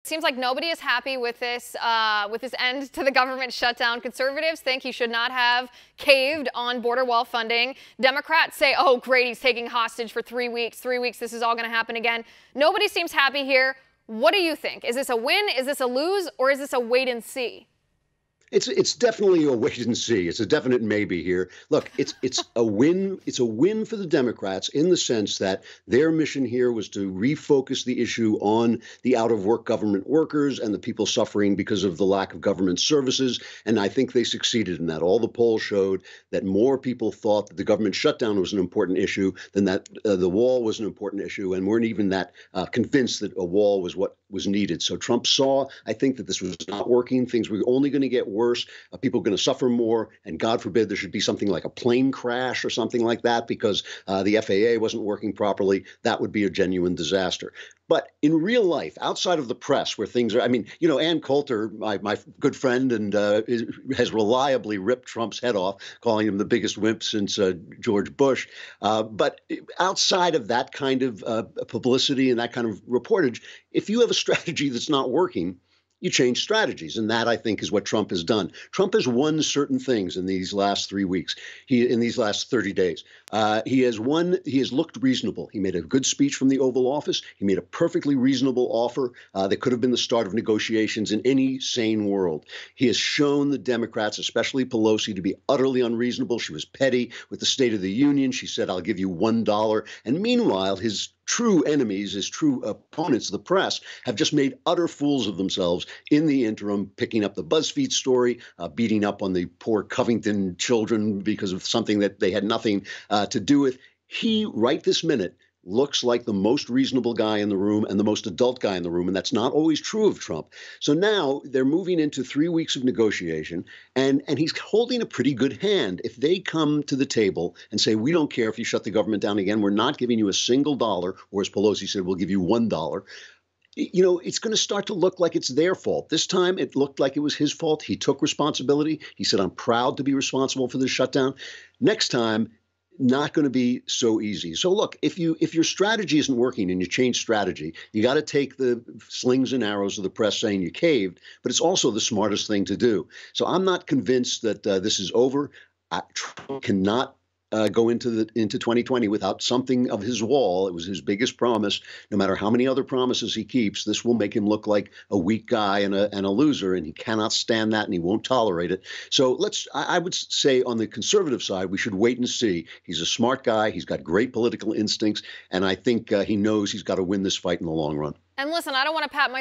Seems like nobody is happy with this end to the government shutdown. Conservatives think he should not have caved on border wall funding. Democrats say, oh, great, he's taking hostage for 3 weeks. 3 weeks, this is all going to happen again. Nobody seems happy here. What do you think? Is this a win? Is this a lose? Or is this a wait and see? It's definitely a wait and see. It's a definite maybe here. Look, it's a win. It's a win for the Democrats in the sense that their mission here was to refocus the issue on the out-of-work government workers and the people suffering because of the lack of government services. And I think they succeeded in that. All the polls showed that more people thought that the government shutdown was an important issue than that the wall was an important issue, and weren't even that convinced that a wall was what was needed. So Trump saw, I think, that this was not working. Things were only going to get worse. People are going to suffer more. And God forbid there should be something like a plane crash or something like that because the FAA wasn't working properly. That would be a genuine disaster. But in real life, outside of the press, where things are, I mean, you know, Ann Coulter, my good friend, and has reliably ripped Trump's head off, calling him the biggest wimp since George Bush. But outside of that kind of publicity and that kind of reportage, if you have a strategy that's not working, you change strategies. And that, I think, is what Trump has done. Trump has won certain things in these last 3 weeks, in these last 30 days. He has looked reasonable. He made a good speech from the Oval Office. He made a perfectly reasonable offer that could have been the start of negotiations in any sane world. He has shown the Democrats, especially Pelosi, to be utterly unreasonable. She was petty with the State of the Union. She said, I'll give you $1. And meanwhile, his true enemies, his true opponents, the press, have just made utter fools of themselves in the interim, picking up the BuzzFeed story, beating up on the poor Covington children because of something that they had nothing to do with. He, right this minute, looks like the most reasonable guy in the room and the most adult guy in the room, and that's not always true of Trump. So now they're moving into 3 weeks of negotiation, and he's holding a pretty good hand. If they come to the table and say, we don't care if you shut the government down again, we're not giving you a single dollar, or as Pelosi said, we'll give you $1. You know, it's going to start to look like it's their fault. This time, it looked like it was his fault. He took responsibility. He said, I'm proud to be responsible for this shutdown. Next time, not going to be so easy. So look, if your strategy isn't working and you change strategy, you got to take the slings and arrows of the press saying you caved, but it's also the smartest thing to do. So I'm not convinced that this is over. Trump cannot go into 2020 without something of his wall. It was his biggest promise. No matter how many other promises he keeps, this will make him look like a weak guy and a loser, and he cannot stand that, and he won't tolerate it. So I would say on the conservative side, we should wait and see. He's a smart guy. He's got great political instincts, and I think he knows he's got to win this fight in the long run. And listen, I don't want to pat